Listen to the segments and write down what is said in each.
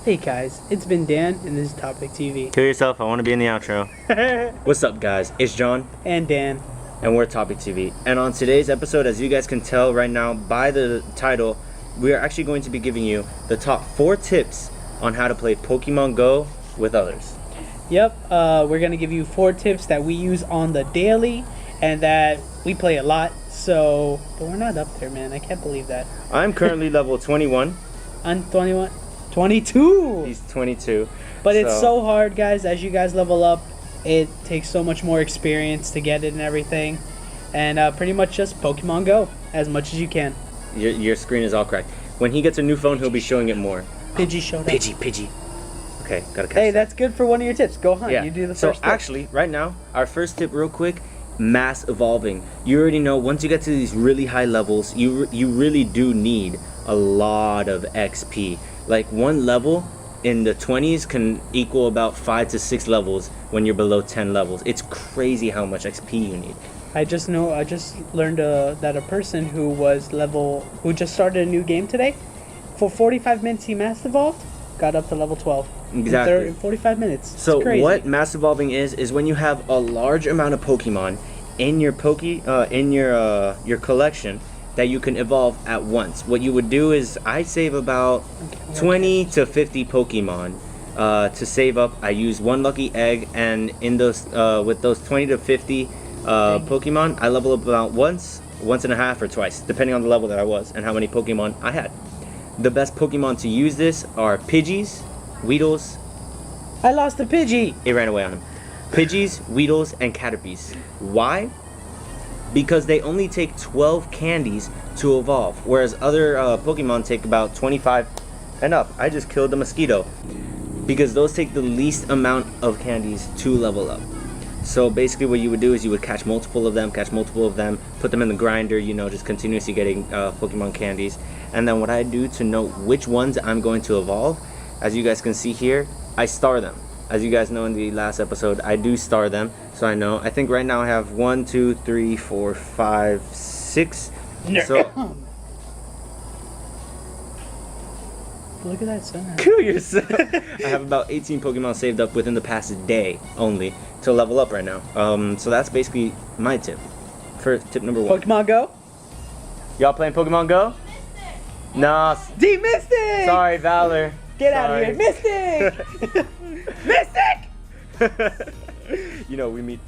Hey guys, it's been Dan and this is Topic TV. Kill yourself, I want to be in the outro. What's up guys, it's John. And Dan. And we're Topic TV. And on today's episode, as you guys can tell right now by the title, we are actually going to be giving you the top 4 tips on how to play Pokemon Go with others. Yep, we're going to give you 4 tips that we use on the daily and that we play a lot. So, but we're not up there, man. I can't believe that. I'm currently level 21. I'm 21. 22! He's 22. But it's so hard, guys. As you guys level up, it takes so much more experience to get it and everything. And pretty much just Pokemon Go as much as you can. Your screen is all cracked. When he gets a new phone, he'll be showing it more. Pidgey showed up. Pidgey. Okay, gotta catch Hey, that. that's good for one of your tips. Go on, Yeah. you do the so first tip. actually, right now, our first tip real quick, mass evolving. You already know, once you get to these really high levels, you really do need a lot of XP. Like one level in the 20s can equal about 5 to 6 levels when you're below 10 levels. It's crazy how much XP you need. I just learned that a person who just started a new game today, for 45 minutes he mass evolved, got up to level 12. Exactly. In 45 minutes. So it's crazy. what mass evolving is when you have a large amount of Pokemon in your your collection that you can evolve at once. What you would do is I save about 20 to 50 Pokemon to save up. I use one lucky egg, and in those with those 20 to 50 Pokemon, I level up about once and a half, or twice, depending on the level that I was and how many Pokemon I had. The best Pokemon to use this are Pidgeys, Weedles. I lost a Pidgey! It ran away on him. Pidgeys, Weedles, and Caterpies. Why? Because they only take 12 candies to evolve, whereas other Pokemon take about 25 and up. I just killed the mosquito. Because those take the least amount of candies to level up. So basically what you would do is you would catch multiple of them, put them in the grinder, just continuously getting Pokemon candies. And then what I do to know which ones I'm going to evolve, as you guys can see here, I star them. As you guys know in the last episode, I do star them, so I know. I think right now I have 1, 2, 3, 4, 5, 6. So look at that sun. kill yourself. I have about 18 Pokemon saved up within the past day only to level up right now. So that's basically my tip. For tip number 1. Pokemon Go? Y'all playing Pokemon Go? Nah. D Mystic! Sorry, Valor. Get out of here, Mystic! Mystic! We meet.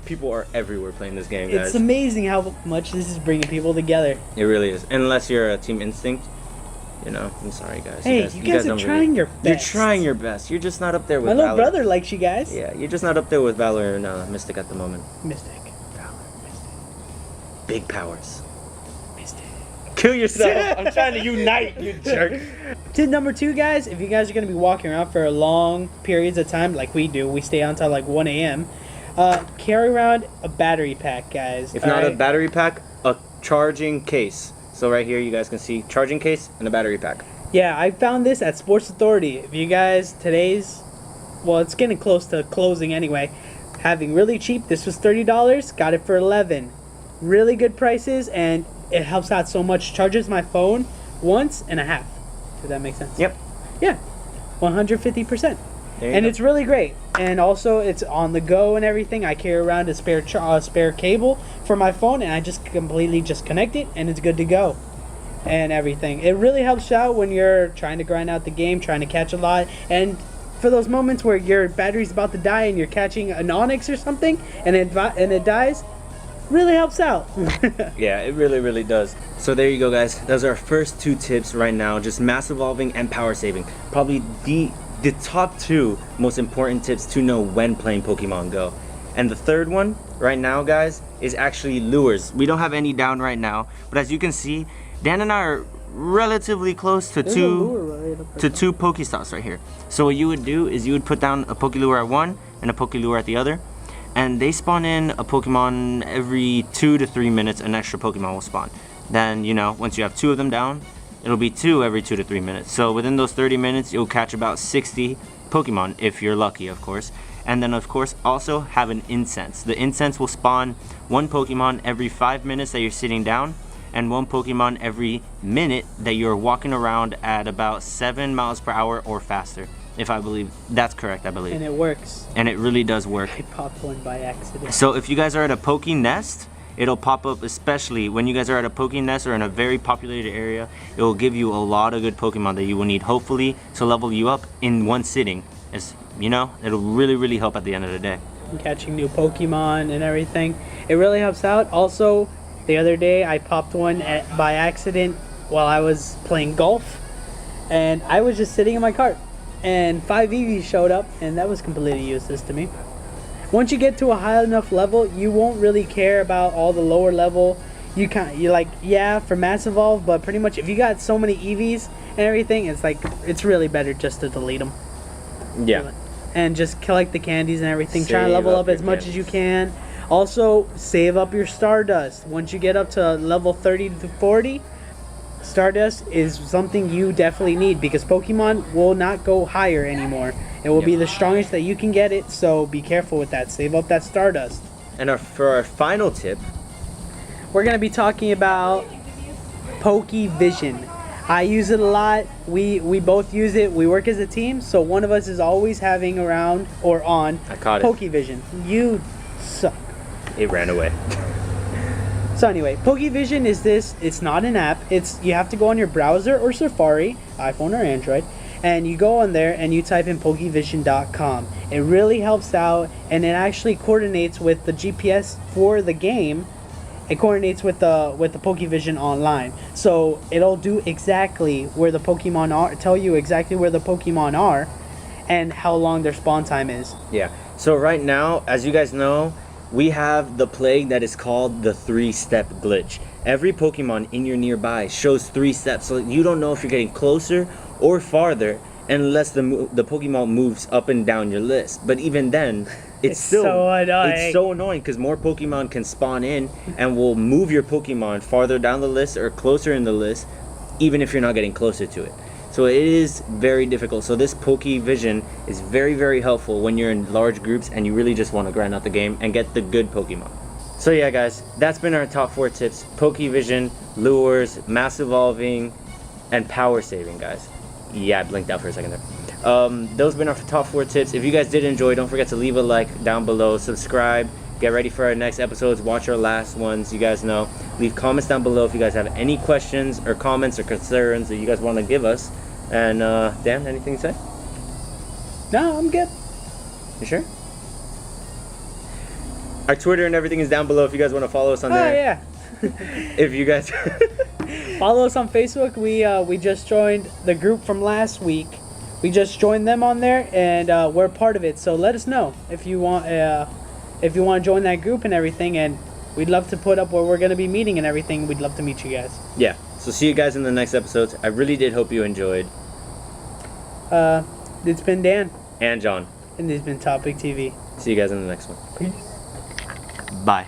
People are everywhere playing this game, guys. It's amazing how much this is bringing people together. It really is. Unless you're a Team Instinct, I'm sorry, guys. Hey, you guys are trying your best. You're trying your best. You're just not up there with My little Valor. brother likes you guys. Yeah, you're just not up there with Valor and Mystic at the moment. Mystic. Valor. Mystic. Big powers. Mystic. Kill yourself. I'm trying to unite, you jerk. Tip number 2, guys, if you guys are going to be walking around for long periods of time like we do, we stay on until like 1 a.m., carry around a battery pack, guys. If not a battery pack, a charging case. So right here you guys can see charging case and a battery pack. Yeah, I found this at Sports Authority. If you guys, it's getting close to closing anyway, having really cheap, this was $30, got it for $11. Really good prices, and it helps out so much. Charges my phone once and a half. Does that make sense? Yep. Yeah, 150%. And it's really great. And also, it's on the go and everything. I carry around a spare cable for my phone, and I just completely connect it, and it's good to go. And everything. It really helps out when you're trying to grind out the game, trying to catch a lot, and for those moments where your battery's about to die and you're catching an Onix or something, and it dies. Really helps out. Yeah, it really does. So there you go, guys. Those are our first 2 tips right now. Just mass evolving and power saving. Probably the top 2 most important tips to know when playing Pokemon Go. And the third one right now, guys, is actually lures. We don't have any down right now, but as you can see, Dan and I are relatively close to two Pokestops right here. So what you would do is you would put down a Pokelure at one and a Pokelure at the other, and they spawn in a Pokemon every 2 to 3 minutes. An extra Pokemon will spawn. Then, once you have 2 of them down, it'll be 2 every 2 to 3 minutes. So within those 30 minutes, you'll catch about 60 Pokemon, if you're lucky, of course. And then, of course, also have an incense. The incense will spawn 1 Pokemon every 5 minutes that you're sitting down. and 1 Pokemon every minute that you're walking around at about 7 miles per hour or faster. If I believe that's correct, I believe. And it works. And it really does work. I popped one by accident. So if you guys are at a Poke Nest, it'll pop up, especially when you guys are at a Poke Nest or in a very populated area. It will give you a lot of good Pokemon that you will need, hopefully, to level you up in one sitting. As you know, it'll really help at the end of the day. Catching new Pokemon and everything. It really helps out. Also, the other day I popped one by accident while I was playing golf. And I was just sitting in my cart. And 5 Eevees showed up, and that was completely useless to me. Once you get to a high enough level, you won't really care about all the lower level. You're like, yeah, for Mass Evolve, but pretty much if you got so many Eevees and everything, it's like, it's really better just to delete them. Yeah. And just collect the candies and everything. Try to Save level up up your as much as candies. you can. Also, save up your Stardust. Once you get up to level 30 to 40, Stardust is something you definitely need because Pokemon will not go higher anymore. It will be the strongest that you can get it, so be careful with that. Save up that Stardust. And for our final tip, We're going to be talking about Pokevision. I use it a lot. We both use it. We work as a team, so one of us is always having around or on I caught it. Pokevision. You suck. It ran away. So anyway, Pokevision is this. It's not an app. You have to go on your browser or Safari, iPhone or Android, and you go on there and you type in Pokevision.com. It really helps out, and it actually coordinates with the GPS for the game. It coordinates with the Pokevision online, so it'll do exactly where the Pokemon are. Tell you exactly where the Pokemon are, and how long their spawn time is. Yeah. So right now, as you guys know, we have the plague that is called the 3-step glitch. Every Pokemon in your nearby shows 3 steps, so you don't know if you're getting closer or farther unless the Pokemon moves up and down your list. But even then, it's still so annoying. It's so annoying because more Pokemon can spawn in and will move your Pokemon farther down the list or closer in the list, even if you're not getting closer to it. So it is very difficult. So this Pokevision is very helpful when you're in large groups and you really just want to grind out the game and get the good Pokemon. So yeah, guys, that's been our top 4 tips: Pokevision, lures, mass evolving, and power saving, guys. Yeah, I blinked out for a second there. Those have been our top 4 tips. If you guys did enjoy, don't forget to leave a like down below, subscribe, get ready for our next episodes, watch our last ones. You guys know, leave comments down below if you guys have any questions or comments or concerns that you guys want to give us. And Dan, anything to say? No, I'm good. You sure? Our Twitter and everything is down below if you guys want to follow us on Oh there. yeah. If you guys Follow us on Facebook. We just joined the group from last week. We just joined them on there, and we're part of it. So let us know if you want to join that group and everything. And we'd love to put up where we're gonna be meeting and everything. We'd love to meet you guys. Yeah. So see you guys in the next episodes. I really did hope you enjoyed. It's been Dan, And John. and this has been Topic TV. See you guys in the next one. Peace. Bye.